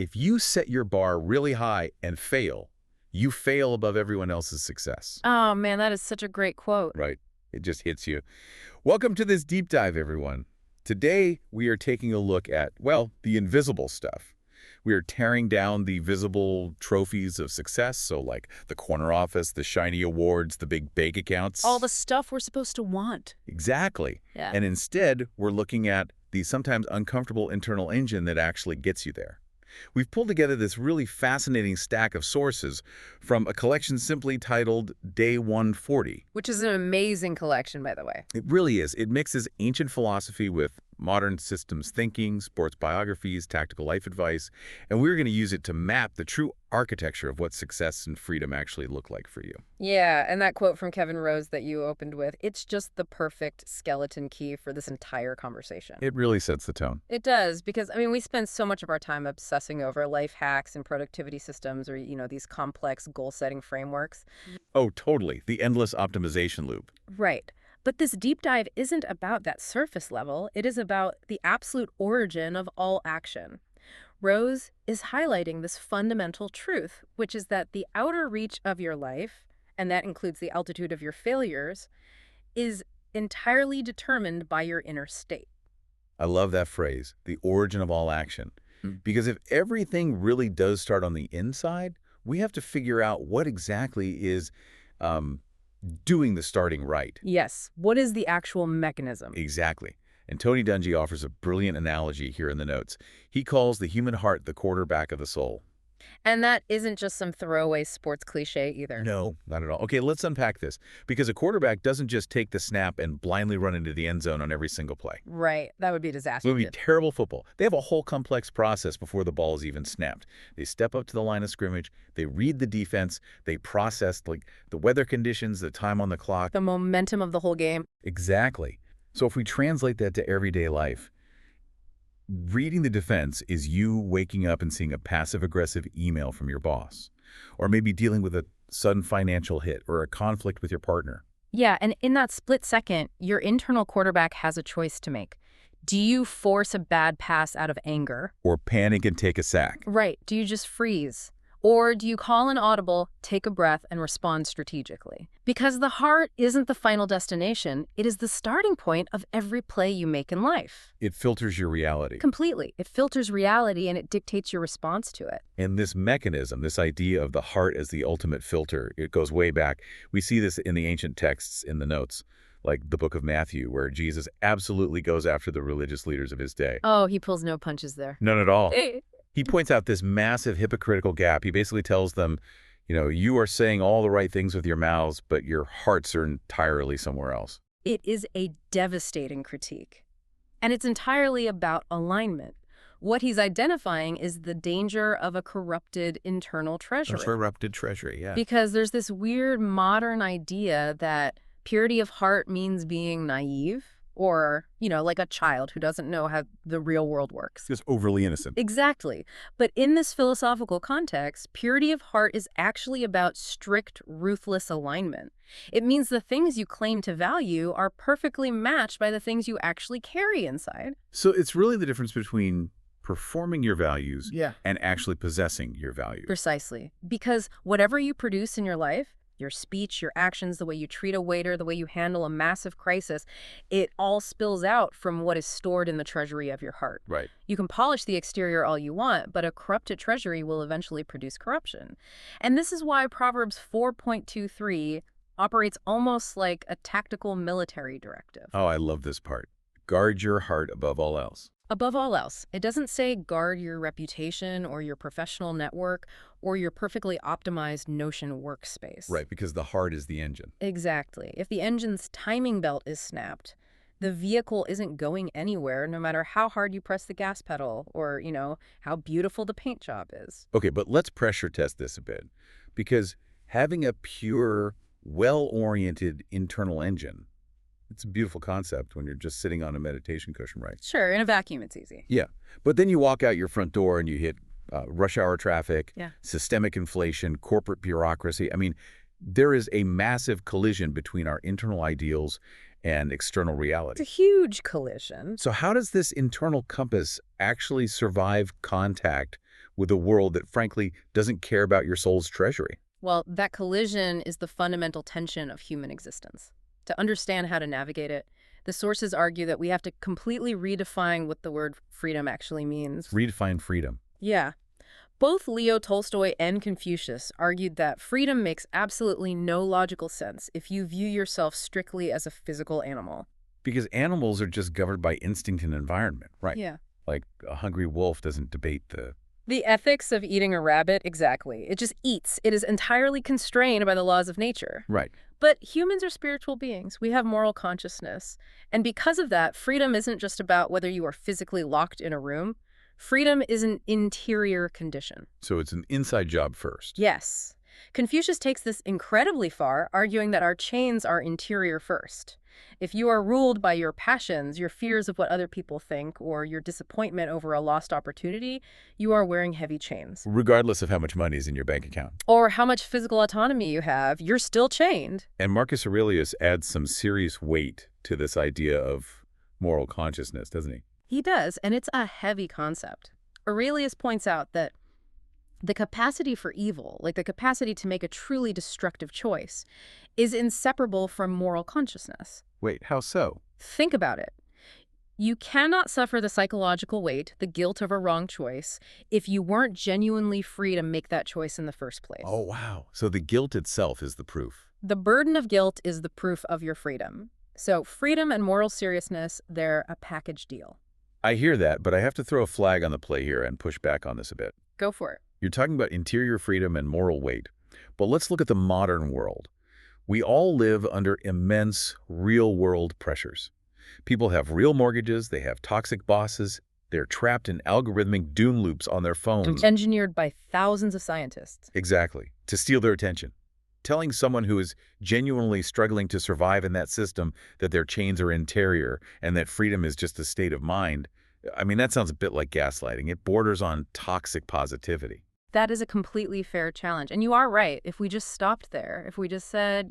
If you set your bar really high and fail, you fail above everyone else's success, Oh, man, that is such a great quote. right? It just hits you. Welcome to this deep dive, everyone. Today, we are taking a look at, well, the invisible stuff. We are tearing down the visible trophies of success, so like the corner office, the shiny awards, the big bank accounts. All the stuff we're supposed to want. Exactly. Yeah. And instead, we're looking at the sometimes uncomfortable internal engine that actually gets you there. We've pulled together this really fascinating stack of sources from a collection simply titled Day 140. Which is an amazing collection, by the way. It really is. It mixes ancient philosophy with modern systems thinking, sports biographies, tactical life advice, and we're going to use it to map the true architecture of what success and freedom actually look like for you. Yeah, and that quote from Kevin Rose that you opened with, it's just the perfect skeleton key for this entire conversation. It really sets the tone. It does, because, I mean, we spend so much of our time obsessing over life hacks and productivity systems or, these complex goal-setting frameworks. Oh, totally. The endless optimization loop. Right. But this deep dive isn't about that surface level. It is about the absolute origin of all action. Rose is highlighting this fundamental truth, which is that the outer reach of your life, and that includes the altitude of your failures, is entirely determined by your inner state. I love that phrase, the origin of all action. Because if everything really does start on the inside, we have to figure out what exactly is doing the starting right. Yes, what is the actual mechanism? Exactly. And Tony Dungy offers a brilliant analogy here in the notes. He calls the human heart the quarterback of the soul. And that isn't just some throwaway sports cliche either. No, not at all. Okay, let's unpack this. Because a quarterback doesn't just take the snap and blindly run into the end zone on every single play. Right, that would be a It disaster. would be terrible football. They have a whole complex process before the ball is even snapped. They step up to the line of scrimmage, they read the defense, they process like the weather conditions, the time on the clock. The momentum of the whole game. Exactly. So if we translate that to everyday life, reading the defense is you waking up and seeing a passive-aggressive email from your boss, or maybe dealing with a sudden financial hit or a conflict with your partner. Yeah, and in that split second, your internal quarterback has a choice to make. Do you force a bad pass out of anger? Or panic and take a sack. Right. Do you just freeze? Or do you call an audible, take a breath, and respond strategically? Because the heart isn't the final destination. It is the starting point of every play you make in life. It filters your reality. Completely. It filters reality and it dictates your response to it. And this mechanism, this idea of the heart as the ultimate filter, it goes way back. We see this in the ancient texts in the notes, like the book of Matthew, where Jesus absolutely goes after the religious leaders of his day. Oh, he pulls no punches there. None at all. He points out this massive hypocritical gap. He basically tells them, you are saying all the right things with your mouths, but your hearts are entirely somewhere else. It is a devastating critique. And it's entirely about alignment. What he's identifying is the danger of a corrupted internal treasury. Corrupted treasury, yeah. Because there's this weird modern idea that purity of heart means being naive or, like a child who doesn't know how the real world works. Just overly innocent. Exactly. But in this philosophical context, purity of heart is actually about strict, ruthless alignment. It means the things you claim to value are perfectly matched by the things you actually carry inside. So it's really the difference between performing your values Yeah. and actually possessing your values. Precisely. Because whatever you produce in your life, your speech, your actions, the way you treat a waiter, the way you handle a massive crisis, it all spills out from what is stored in the treasury of your heart. Right. You can polish the exterior all you want, but a corrupted treasury will eventually produce corruption. And this is why Proverbs 4.23 operates almost like a tactical military directive. Oh, I love this part. Guard your heart above all else. Above all else, it doesn't say guard your reputation or your professional network or your perfectly optimized Notion workspace. Right, because the heart is the engine. Exactly. If the engine's timing belt is snapped, the vehicle isn't going anywhere no matter how hard you press the gas pedal or, how beautiful the paint job is. Okay, but let's pressure test this a bit. Because having a pure, well-oriented internal engine, it's a beautiful concept when you're just sitting on a meditation cushion, right? Sure, in a vacuum it's easy. Yeah. But then you walk out your front door and you hit rush hour traffic, Yeah. systemic inflation, corporate bureaucracy. I mean, there is a massive collision between our internal ideals and external It's reality. a huge collision. So how does this internal compass actually survive contact with a world that frankly doesn't care about your soul's treasury. Well, that collision is the fundamental tension of human existence. To understand how to navigate it, the sources argue that we have to completely redefine what the word freedom actually means. Redefine freedom. Yeah. Both Leo Tolstoy and Confucius argued that freedom makes absolutely no logical sense if you view yourself strictly as a physical animal. Because animals are just governed by instinct and environment, right? Yeah. Like a hungry wolf doesn't debate The ethics of eating a rabbit, exactly. It just eats. It is entirely constrained by the laws of nature. Right. But humans are spiritual beings. We have moral consciousness. And because of that, freedom isn't just about whether you are physically locked in a room. Freedom is an interior condition. So it's an inside job first. Yes. Confucius takes this incredibly far, arguing that our chains are interior first. If you are ruled by your passions, your fears of what other people think, or your disappointment over a lost opportunity, you are wearing heavy chains. Regardless of how much money is in your bank account. Or how much physical autonomy you have, you're still chained. And Marcus Aurelius adds some serious weight to this idea of moral consciousness, doesn't he? He does, and it's a heavy concept. Aurelius points out that the capacity for evil, like the capacity to make a truly destructive choice, is inseparable from moral consciousness. Wait, how so? Think about it. You cannot suffer the psychological weight, the guilt of a wrong choice, if you weren't genuinely free to make that choice in the first place. Oh, wow. So the guilt itself is the proof. The burden of guilt is the proof of your freedom. So freedom and moral seriousness, they're a package deal. I hear that, but I have to throw a flag on the play here and push back on this a bit. Go for it. You're talking about interior freedom and moral weight. But let's look at the modern world. We all live under immense real-world pressures. People have real mortgages, they have toxic bosses, they're trapped in algorithmic doom loops on their phones. Engineered by thousands of scientists. Exactly, to steal their attention. Telling someone who is genuinely struggling to survive in that system that their chains are interior and that freedom is just a state of mind, I mean, that sounds a bit like gaslighting. It borders on toxic positivity. That is a completely fair challenge. And you are right. If we just stopped there, if we just said,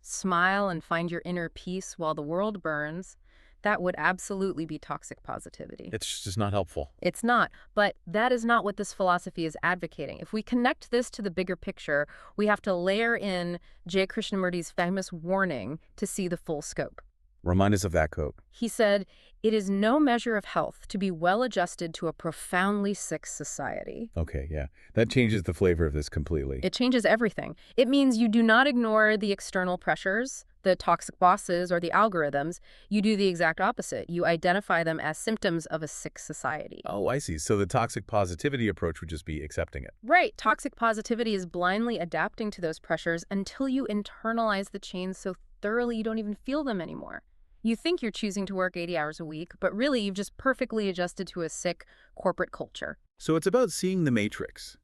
smile and find your inner peace while the world burns, that would absolutely be toxic positivity. It's just not helpful. It's not. But that is not what this philosophy is advocating. If we connect this to the bigger picture, we have to layer in J. Krishnamurti's famous warning to see the full scope. Remind us of that quote. He said, "It is no measure of health to be well adjusted to a profoundly sick society." Okay, yeah. That changes the flavor of this completely. It changes everything. It means you do not ignore the external pressures, the toxic bosses or the algorithms. You do the exact opposite. You identify them as symptoms of a sick society. Oh, I see. So the toxic positivity approach would just be accepting it. Right. Toxic positivity is blindly adapting to those pressures until you internalize the chains so thoroughly you don't even feel them anymore. You think you're choosing to work 80 hours a week, but really you've just perfectly adjusted to a sick corporate culture. So it's about seeing the matrix,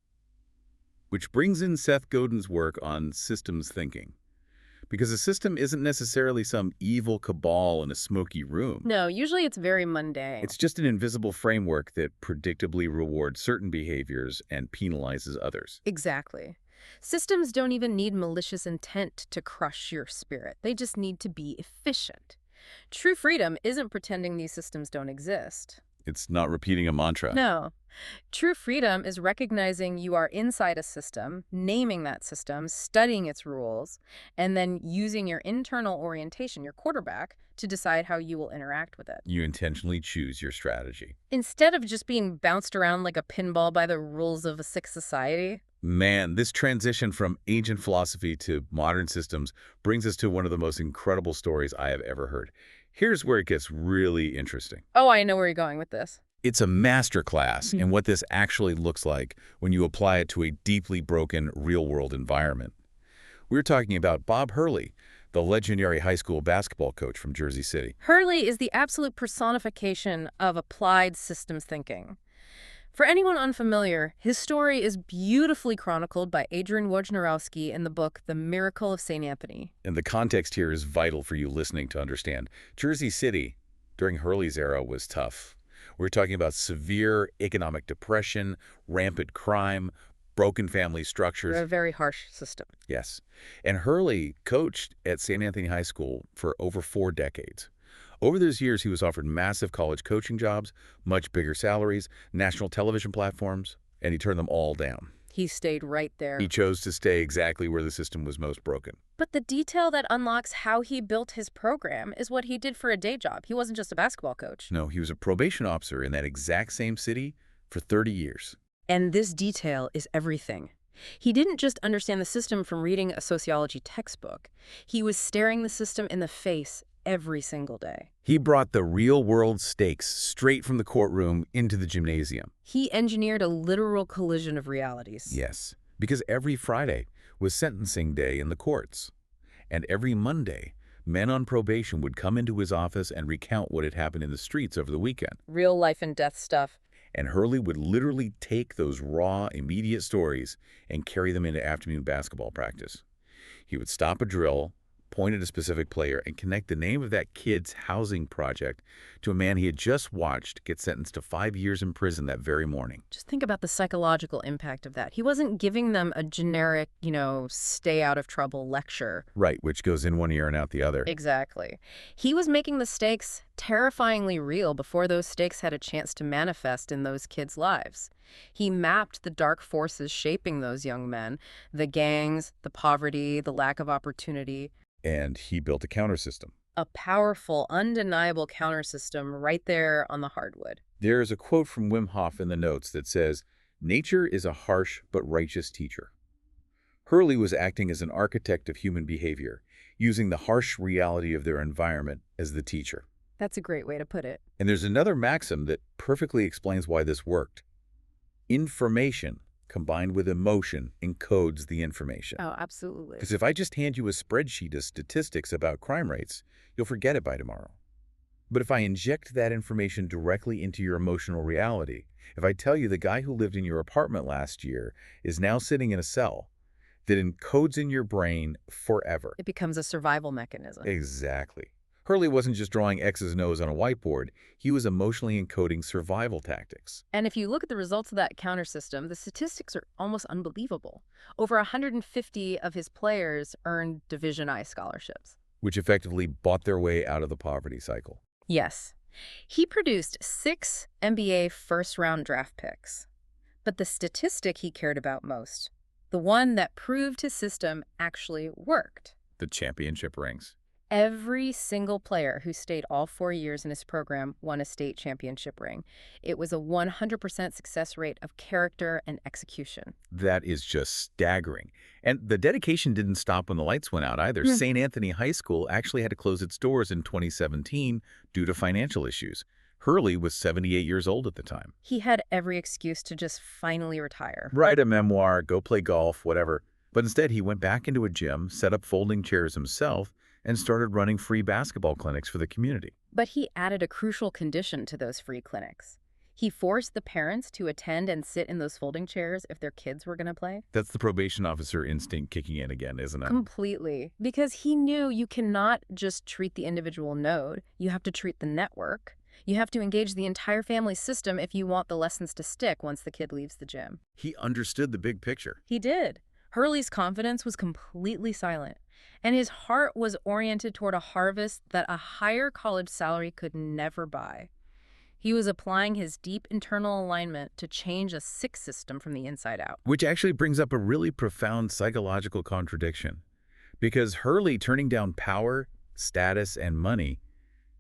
which brings in Seth Godin's work on systems thinking. Because a system isn't necessarily some evil cabal in a smoky room. No, usually it's very mundane. It's just an invisible framework that predictably rewards certain behaviors and penalizes others. Exactly. Systems don't even need malicious intent to crush your spirit. They just need to be efficient. True freedom isn't pretending these systems don't exist. It's not repeating a mantra. No. True freedom is recognizing you are inside a system, naming that system, studying its rules, and then using your internal orientation, your quarterback, to decide how you will interact with it. You intentionally choose your strategy. Instead of just being bounced around like a pinball by the rules of a sick society. Man, this transition from ancient philosophy to modern systems brings us to one of the most incredible stories I have ever heard. Here's where it gets really interesting. Oh, I know where you're going with this. It's a masterclass in what this actually looks like when you apply it to a deeply broken real-world environment. We're talking about Bob Hurley, the legendary high school basketball coach from Jersey City. Hurley is the absolute personification of applied systems thinking. For anyone unfamiliar, his story is beautifully chronicled by Adrian Wojnarowski in the book The Miracle of St. Anthony. And the context here is vital for you listening to understand. Jersey City, during Hurley's era, was tough. We're talking about severe economic depression, rampant crime, broken family structures. A very harsh system. Yes. And Hurley coached at St. Anthony High School for over 4 decades. Over those years, he was offered massive college coaching jobs, much bigger salaries, national television platforms, and he turned them all down. He stayed right there. He chose to stay exactly where the system was most broken. But the detail that unlocks how he built his program is what he did for a day job. He wasn't just a basketball coach. No, he was a probation officer in that exact same city for 30 years. And this detail is everything. He didn't just understand the system from reading a sociology textbook. He was staring the system in the face every single day. He brought the real-world stakes straight from the courtroom into the gymnasium. He engineered a literal collision of realities. Yes, because every Friday was sentencing day in the courts. And every Monday, men on probation would come into his office and recount what had happened in the streets over the weekend. Real life and death stuff. And Hurley would literally take those raw, immediate stories and carry them into afternoon basketball practice. He would stop a drill, point at a specific player, and connect the name of that kid's housing project to a man he had just watched get sentenced to 5 years in prison that very morning. Just think about the psychological impact of that. He wasn't giving them a generic, stay out of trouble lecture. Right, which goes in one ear and out the other. Exactly. He was making the stakes terrifyingly real before those stakes had a chance to manifest in those kids' lives. He mapped the dark forces shaping those young men, the gangs, the poverty, the lack of opportunity. And he built a counter system. A powerful, undeniable counter system right there on the hardwood. There's a quote from Wim Hof in the notes that says, "Nature is a harsh but righteous teacher." Hurley was acting as an architect of human behavior, using the harsh reality of their environment as the teacher. That's a great way to put it. And there's another maxim that perfectly explains why this worked. Information combined with emotion encodes the information. Oh, absolutely. Because if I just hand you a spreadsheet of statistics about crime rates, you'll forget it by tomorrow. But if I inject that information directly into your emotional reality, if I tell you the guy who lived in your apartment last year is now sitting in a cell, that encodes in your brain forever. It becomes a survival mechanism. Exactly. Hurley wasn't just drawing X's and O's on a whiteboard. He was emotionally encoding survival tactics. And if you look at the results of that counter system, the statistics are almost unbelievable. Over 150 of his players earned Division I scholarships. Which effectively bought their way out of the poverty cycle. Yes. He produced 6 NBA first-round draft picks. But the statistic he cared about most, the one that proved his system actually worked. The championship rings. Every single player who stayed all 4 years in his program won a state championship ring. It was a 100% success rate of character and execution. That is just staggering. And the dedication didn't stop when the lights went out either. St. Anthony High School actually had to close its doors in 2017 due to financial issues. Hurley was 78 years old at the time. He had every excuse to just finally retire. Write a memoir, go play golf, whatever. But instead, he went back into a gym, set up folding chairs himself, and started running free basketball clinics for the community. But he added a crucial condition to those free clinics. He forced the parents to attend and sit in those folding chairs if their kids were going to play. That's the probation officer instinct kicking in again, isn't it? Completely. Because he knew you cannot just treat the individual node. You have to treat the network. You have to engage the entire family system if you want the lessons to stick once the kid leaves the gym. He understood the big picture. He did. Hurley's confidence was completely silent, and his heart was oriented toward a harvest that a higher college salary could never buy. He was applying his deep internal alignment to change a sick system from the inside out. Which actually brings up a really profound psychological contradiction. Because Hurley turning down power, status, and money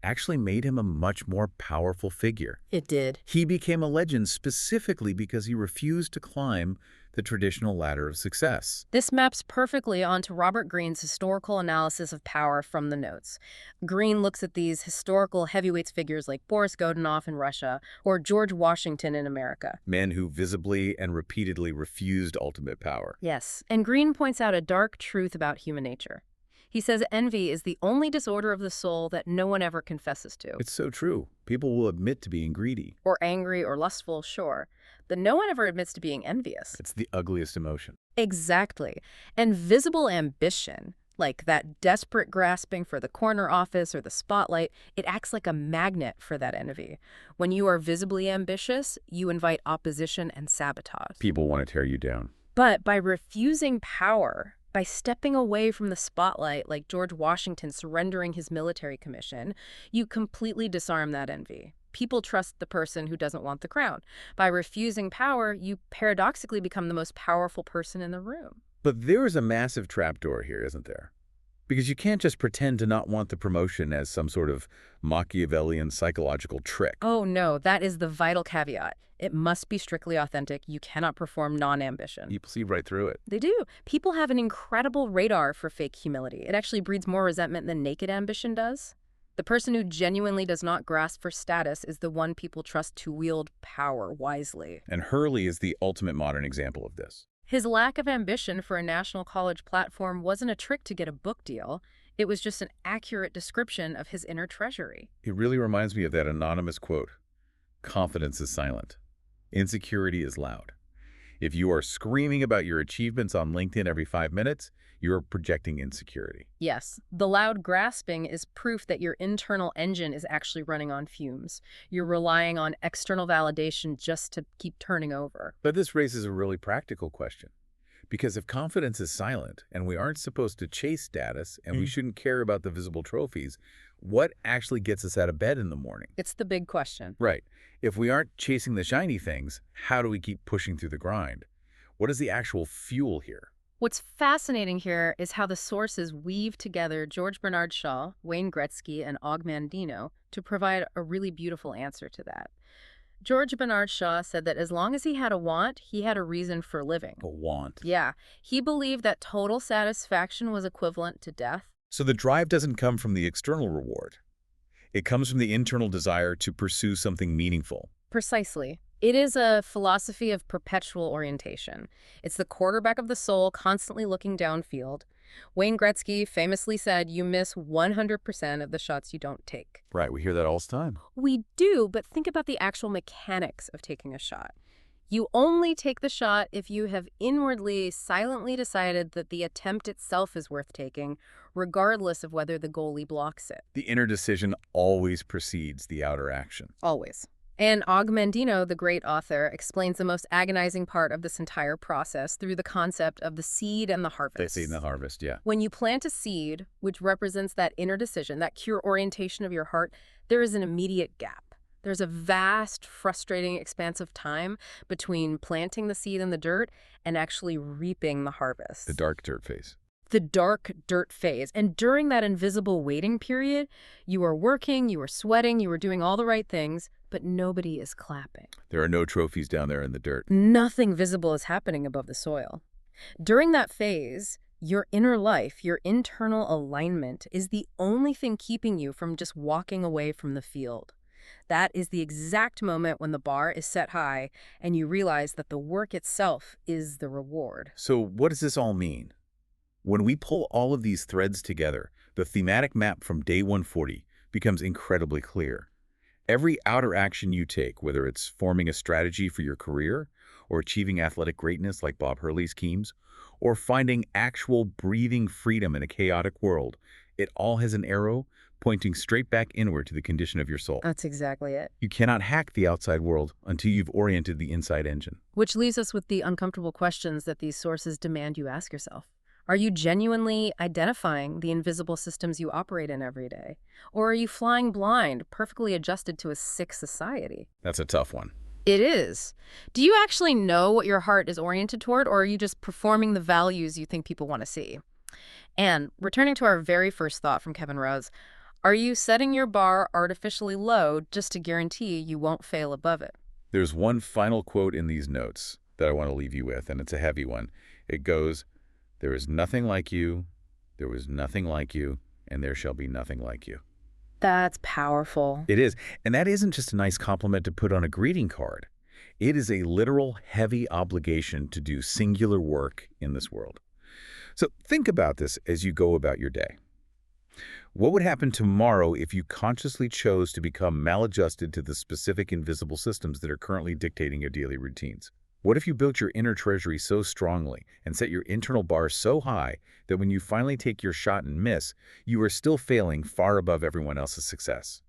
actually made him a much more powerful figure. It did. He became a legend specifically because he refused to climb the traditional ladder of success. This maps perfectly onto Robert Greene's historical analysis of power from the notes. Greene looks at these historical heavyweights figures like Boris Godunov in Russia or George Washington in America. Men who visibly and repeatedly refused ultimate power. Yes, and Greene points out a dark truth about human nature. He says envy is the only disorder of the soul that no one ever confesses to. It's so true. People will admit to being greedy. Or angry or lustful, sure. But no one ever admits to being envious. It's the ugliest emotion. Exactly. And visible ambition, like that desperate grasping for the corner office or the spotlight, it acts like a magnet for that envy. When you are visibly ambitious, you invite opposition and sabotage. People want to tear you down. But by refusing power, by stepping away from the spotlight, like George Washington surrendering his military commission, you completely disarm that envy. People trust the person who doesn't want the crown. By refusing power, you paradoxically become the most powerful person in the room. But there is a massive trapdoor here, isn't there? Because you can't just pretend to not want the promotion as some sort of Machiavellian psychological trick. Oh no, that is the vital caveat. It must be strictly authentic. You cannot perform non-ambition. People see right through it. They do. People have an incredible radar for fake humility. It actually breeds more resentment than naked ambition does. The person who genuinely does not grasp for status is the one people trust to wield power wisely. And Hurley is the ultimate modern example of this. His lack of ambition for a national college platform wasn't a trick to get a book deal. It was just an accurate description of his inner treasury. It really reminds me of that anonymous quote, "Confidence is silent. Insecurity is loud." If you are screaming about your achievements on LinkedIn every 5 minutes, you're projecting insecurity. Yes, the loud grasping is proof that your internal engine is actually running on fumes. You're relying on external validation just to keep turning over. But this raises a really practical question. Because if confidence is silent and we aren't supposed to chase status and we shouldn't care about the visible trophies, what actually gets us out of bed in the morning? It's the big question. Right. If we aren't chasing the shiny things, how do we keep pushing through the grind? What is the actual fuel here? What's fascinating here is how the sources weave together George Bernard Shaw, Wayne Gretzky, and Og Mandino to provide a really beautiful answer to that. George Bernard Shaw said that as long as he had a want, he had a reason for living. A want. Yeah, he believed that total satisfaction was equivalent to death. So the drive doesn't come from the external reward. It comes from the internal desire to pursue something meaningful. Precisely. It is a philosophy of perpetual orientation. It's the quarterback of the soul constantly looking downfield. Wayne Gretzky famously said, "You miss 100% of the shots you don't take." Right, we hear that all the time. We do, but think about the actual mechanics of taking a shot. You only take the shot if you have inwardly, silently decided that the attempt itself is worth taking, regardless of whether the goalie blocks it. The inner decision always precedes the outer action. Always. And Og Mandino, the great author, explains the most agonizing part of this entire process through the concept of the seed and the harvest. The seed and the harvest, yeah. When you plant a seed, which represents that inner decision, that pure orientation of your heart, there is an immediate gap. There's a vast, frustrating expanse of time between planting the seed in the dirt and actually reaping the harvest. The dark dirt phase. The dark dirt phase. And during that invisible waiting period, you are working, you are sweating, you are doing all the right things, but nobody is clapping. There are no trophies down there in the dirt. Nothing visible is happening above the soil. During that phase, your inner life, your internal alignment is the only thing keeping you from just walking away from the field. That is the exact moment when the bar is set high and you realize that the work itself is the reward. So what does this all mean? When we pull all of these threads together, the thematic map from day 140 becomes incredibly clear. Every outer action you take, whether it's forming a strategy for your career, or achieving athletic greatness like Bob Hurley's schemes, or finding actual breathing freedom in a chaotic world, it all has an arrow pointing straight back inward to the condition of your soul. That's exactly it. You cannot hack the outside world until you've oriented the inside engine. Which leaves us with the uncomfortable questions that these sources demand you ask yourself. Are you genuinely identifying the invisible systems you operate in every day? Or are you flying blind, perfectly adjusted to a sick society? That's a tough one. It is. Do you actually know what your heart is oriented toward, or are you just performing the values you think people want to see? And returning to our very first thought from Kevin Rose, are you setting your bar artificially low just to guarantee you won't fail above it? There's one final quote in these notes that I want to leave you with, and it's a heavy one. It goes, "There is nothing like you, there was nothing like you, and there shall be nothing like you." That's powerful. It is. And that isn't just a nice compliment to put on a greeting card. It is a literal heavy obligation to do singular work in this world. So think about this as you go about your day. What would happen tomorrow if you consciously chose to become maladjusted to the specific invisible systems that are currently dictating your daily routines? What if you built your inner treasury so strongly and set your internal bar so high that when you finally take your shot and miss, you are still failing far above everyone else's success?